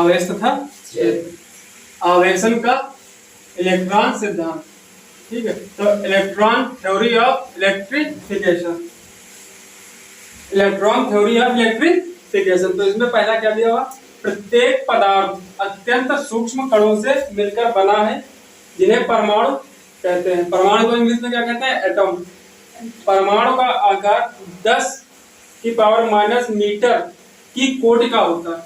आवेश तथा क्षेत्र, आवेशन का इलेक्ट्रॉन सिद्धांत। ठीक है, तो electron theory of electrification, electron theory of electrification. तो इसमें पहला क्या दिया हुआ, प्रत्येक पदार्थ अत्यंत सूक्ष्म कणों से मिलकर बना है जिन्हें परमाणु कहते हैं। परमाणु को इंग्लिश में क्या कहते हैं, एटम। परमाणु का आकार 10 की पावर माइनस मीटर की कोटि का होता है,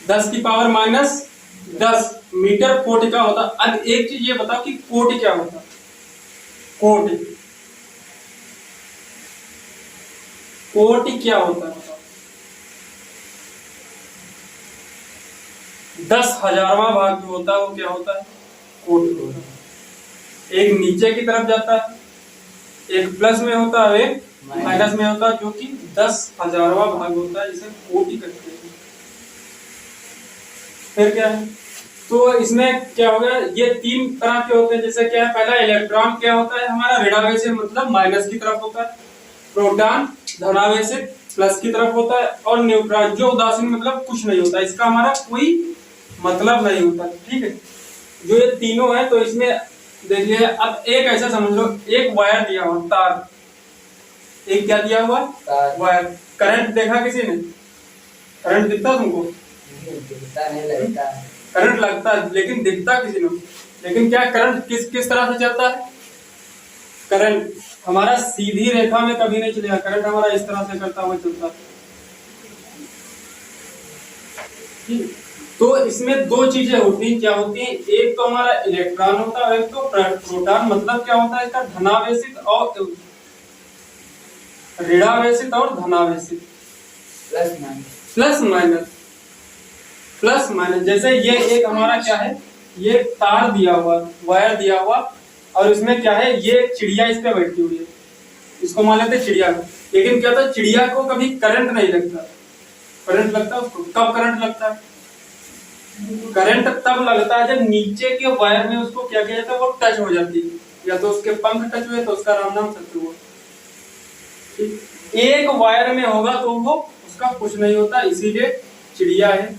10 की पावर माइनस 10 मीटर कोटि का होता है। अब एक चीज ये बताओ कि कोटि क्या होता है, कोटि, कोटि क्या होता है बताओ। 10,000वां भाग जो होता है वो क्या होता है, कोटि होता है। एक नीचे की तरफ जाता है, एक प्लस में होता है, एक माइनस में होता है, जो कि 10,000वां भाग होता है, जिसे कोटि कहते हैं। फिर क्या है, तो इसमें क्या हो गया, ये 3 तरह के होते हैं। जैसे क्या है, पहला इलेक्ट्रॉन क्या होता है हमारा, ऋणावेशित मतलब माइनस की तरफ होता है। प्रोटॉन धनावेशित प्लस की तरफ होता है। और न्यूट्रॉन जो उदासीन मतलब कुछ नहीं होता, इसका हमारा कोई मतलब नहीं होता। ठीक है, जो ये तीनों है, तो इसमें देखिए अब एक ऐसा समझ लो, एक वायर दिया हुआ तार, एक क्या दिया हुआ वायर। करंट देखा किसी ने, करंट दिखता तुमको, करंट लगता है लेकिन दिखता किसी ने। लेकिन क्या करंट किस तरह से चलता है, करंट हमारा सीधी रेखा में कभी नहीं चलेगा, करंट हमारा इस तरह से करता हुआ चलता है। तो इसमें 2 चीजें होती हैं, क्या होती हैं, एक तो हमारा इलेक्ट्रॉन होता है, एक तो प्रोटॉन। मतलब क्या होता है इसका, धनावेशित और ऋणावेशित और धनावेशित, प्लस माइनस। जैसे ये एक हमारा क्या है, ये तार दिया हुआ, वायर दिया हुआ, और इसमें क्या है, ये चिड़िया इस पे बैठी हुई है, इसको मान लेते चिड़िया। लेकिन क्या होता है, चिड़िया को कभी करंट नहीं लगता। करंट लगता है उसको, कब करंट लगता है, करंट तब लगता है जब नीचे के वायर में उसको क्या किया जाता है, वो टच हो जाती है, या तो उसके पंख टच हुए तो उसका राम नाम सत्य हुआ। एक वायर में होगा तो वो उसका कुछ नहीं होता। इसीलिए चिड़िया है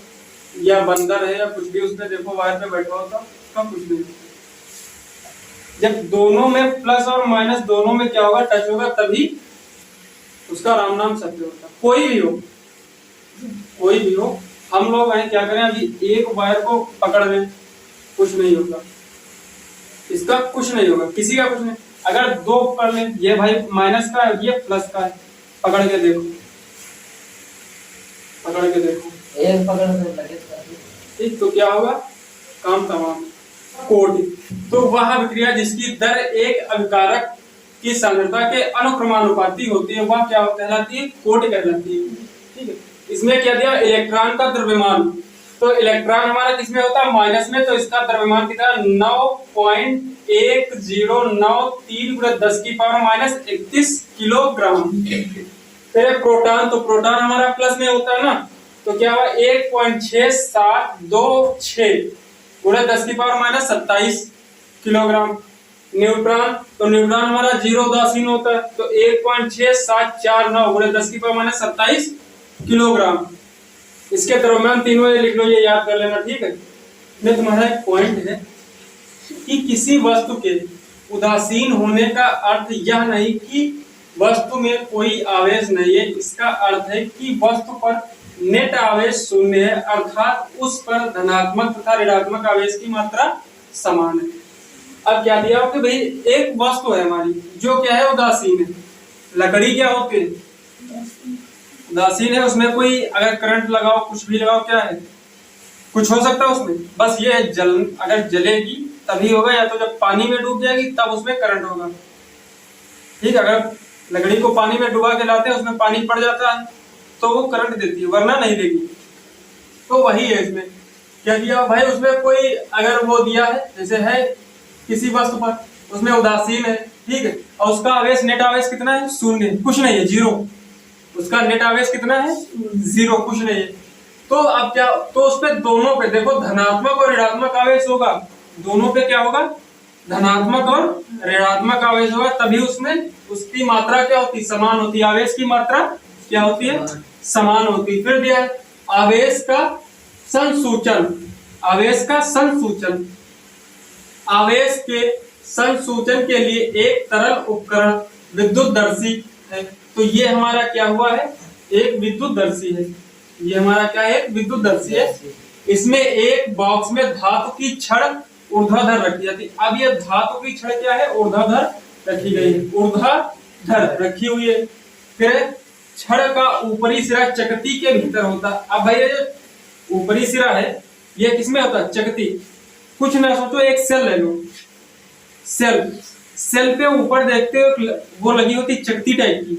या बंदर है या कुछ भी, उसमें देखो वायर पे बैठा होता, उसका कुछ नहीं होता। जब दोनों में प्लस और माइनस दोनों में क्या होगा, टच होगा, तभी उसका राम नाम सत्य होता। कोई भी हो, कोई भी हो, हम लोग हैं क्या करें, अभी एक वायर को पकड़ लें, कुछ नहीं होगा, इसका कुछ नहीं होगा, किसी का कुछ नहीं। अगर 2 पकड़ लें, ये भाई माइनस का है, ये प्लस का है, पकड़ के देखो, पकड़ के देखो, एक पकड़ के लगे ठीक, तो क्या होगा, काम तमाम। कोटि तो वह विक्रिया जिसकी दर एक अभिकारक की सांद्रता के अनुक्रमानुपाती होती है, वह क्या कहलाती है, कोटि कहलाती है। ठीक है, इसमें क्या दिया, इलेक्ट्रॉन का द्रव्यमान। तो इलेक्ट्रॉन हमारा किसमें होता है, माइनस में, तो इसका द्रव्यमान कितना, 9.1093 × 10 की पावर माइनस 31 किलोग्राम। फिर प्रोटॉन, तो प्रोटॉन हमारा प्लस में होता है ना, तो क्या हुआ, 1.6726 × 10 की पावर माइनस 27 किलोग्राम। न्यूट्रॉन, तो न्यूट्रॉन हमारा 0 उदासीन होता है, तो 1.6749 × 10 की पावर माइनस 27 किलोग्राम। इसके द्रव्यमान तीनों ये लिख लो, ये याद कर लेना। ठीक है, इसमें तुम्हारा एक पॉइंट है कि किसी वस्तु के उदासीन होने का अर्थ यह नहीं कि वस्तु में कोई आवेश नहीं है, इसका अर्थ है कि वस्तु पर नेट आवेश 0 है, अर्थात उस पर धनात्मक तथा ऋणात्मक आवेश की मात्रा समान है। अब क्या दिया हो कि भाई एक वस्तु है हमारी जो क्या है, उदासीन है। लकड़ी क्या होती है, उदासीन है, उसमें कोई अगर करंट लगाओ, कुछ भी लगाओ, क्या है, कुछ हो सकता है उसमें, बस ये जल, अगर जलेगी तभी होगा, या तो जब पानी में डूब जाएगी तब उसमें करंट होगा। ठीक, अगर लकड़ी को पानी में डुबा के लाते हैं, उसमें पानी पड़ जाता है तो वो करंट देती है, वरना नहीं देगी। तो वही है, इसमें क्या दिया भाई, उसमें कोई अगर वो दिया है, जैसे है किसी वस्तु पर, उसमें उदासीन है, ठीक है, और उसका आवेश, नेट आवेश कितना है, 0, कुछ नहीं है, 0। उसका नेट आवेश कितना है, 0, कुछ नहीं है। तो अब क्या, तो उस पे दोनों पे देखो, धनात्मक और ऋणात्मक आवेश होगा, दोनों पे क्या होगा, धनात्मक और ऋणात्मक आवेश होगा, तभी उसमें उसकी मात्रा क्या होती, समान होती है। आवेश की मात्रा क्या होती है, समान होती है। फिर दिया है आवेश का संसूचन, आवेश का संसूचन, आवेश के संसूचन के लिए एक तरल उपकरण विद्युतदर्शी है। तो ये हमारा क्या हुआ है, एक विद्युतदर्शी है। ये हमारा क्या है, एक विद्युतदर्शी है। इसमें एक बॉक्स में धातु की छड़ ऊर्ध्वाधर रखी जाती है। अब ये धातु की छड़ क्या है, ऊर्ध्वाधर रखी गई है, ऊर्ध्वाधर रखी हुई है। फिर छड़ का ऊपरी सिरा चकती के भीतर होता है। अब भाई ये जो ऊपरी सिरा है ये किसमें होता है, चकती। कुछ ना सोचो, एक सेल ले लो, सेल पे ऊपर देखते हो वो लगी होती चकती टाइप की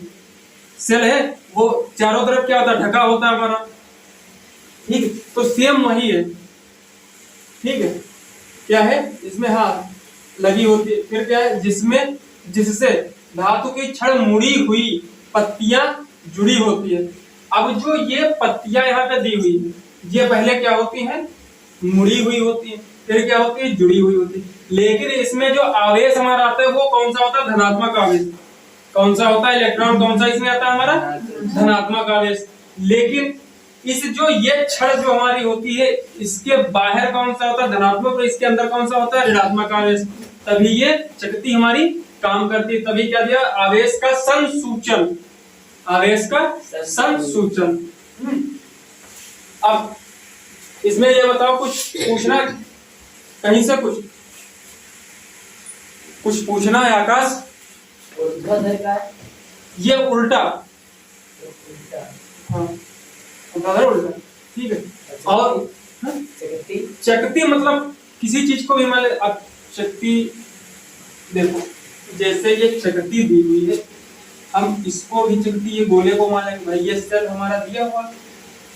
सेल है, वो चारों तरफ क्या होता है, ढका होता है हमारा, ठीक है। तो सेम वही है, ठीक है। क्या है इसमें, हाँ लगी होती है। फिर क्या है, जिससे धातु की छड़ मुड़ी हुई पत्तियां जुड़ी होती है। अब जो ये पत्तियां यहाँ पे दी हुई है, ये पहले क्या होती हैं, मुड़ी हुई होती है, फिर क्या होती है, जुड़ी हुई होती है। लेकिन इसमें जो आवेश हमारा आता है वो कौन सा होता है, धनात्मक आवेश। कौन सा होता है, इलेक्ट्रॉन कौन सा इसमें आता है हमारा, धनात्मक आवेश। लेकिन इस जो ये छड़ जो हमारी होती है इसके बाहर कौन सा होता है, धनात्मक, और इसके अंदर कौन सा होता है, ऋणात्मक आवेश। तभी ये चकती हमारी काम करती है। तभी क्या दिया, आवेश का संसूचन, आवेश का संसूचन। अब इसमें ये बताओ, कुछ पूछना कहीं से, कुछ पूछना है आकाश? ये उल्टा, हाँ उल्टा, ठीक है। और चकती मतलब किसी चीज को भी मान ले। अब चकती देखो, जैसे ये चकती दी हुई है, हम इसको भी चकती, ये गोले को मान लेंगे भाई, ये सेल हमारा दिया हुआ,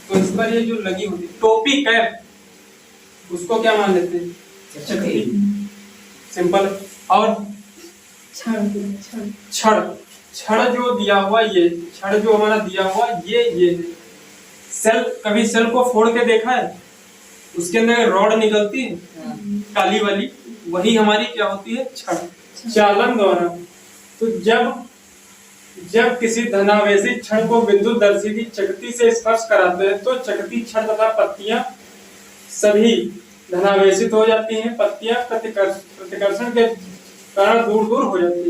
तो इस पर ये जो लगी होती टोपी कैप, उसको क्या मान लेते हैं, चकती, सिंपल। और छड़ जो दिया हुआ, ये छड़ जो हमारा दिया हुआ ये सेल, कभी सेल को फोड़ के देखा है, उसके अंदर रॉड निकलती है काली वाली, वही हमारी क्या होती है, छड़। चालन द्वारा, तो जब किसी धनावेशी छड़ को विद्युतदर्शी की चकती से स्पर्श कराते हैं तो चकती छड़ तथा पत्तियां सभी धनावेशित हो जाती हैं। पत्तियां प्रतिकर्षण के कारण दूर दूर हो जाती है।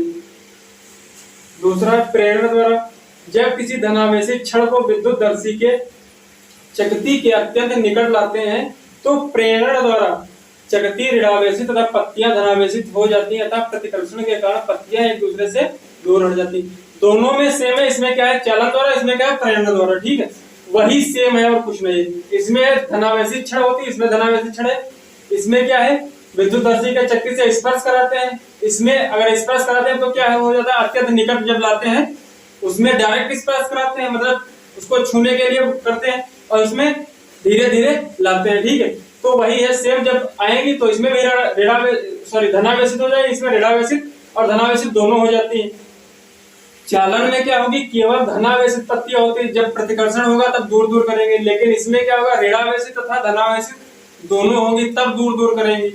दूसरा, प्रेरण द्वारा, जब किसी धनावेशी छड़ को विद्युतदर्शी के चकती के अत्यंत निकट लाते हैं तो प्रेरण द्वारा चकती ऋणावेशित तथा पत्तियां धनावेशित हो जाती हैं, अतः प्रतिकर्षण के कारण पत्तियां एक दूसरे से दूर हट जाती। दोनों में सेम है, इसमें क्या है, चालन द्वारा, इसमें क्या है, प्रेरण द्वारा, ठीक है, वही सेम है और कुछ नहीं। इसमें धनावेशित छड़ होती है, इसमें धनावेशित छड़ है। इसमें क्या है, विद्युतदर्शी के चक्की से स्पर्श कराते हैं, इसमें अगर स्पर्श कराते हैं तो क्या हो जाता है, अत्यंत निकट जब लाते हैं उसमें डायरेक्ट स्पर्श कराते हैं, मतलब उसको छूने के लिए करते हैं, और इसमें धीरे धीरे लाते हैं, ठीक है। तो वही है सेम, जब आएंगी तो इसमें भी धनावेशित हो जाएगी, इसमें ऋणावेशित और धनावेशित दोनों हो जाती है। चालन में क्या होगी, केवल धनावेशित पत्तियां होती है, जब प्रतिकर्षण होगा तब दूर दूर करेंगे। लेकिन इसमें क्या होगा, ऋणावेशित तथा धनावेशित दोनों होंगी तब दूर दूर करेंगी।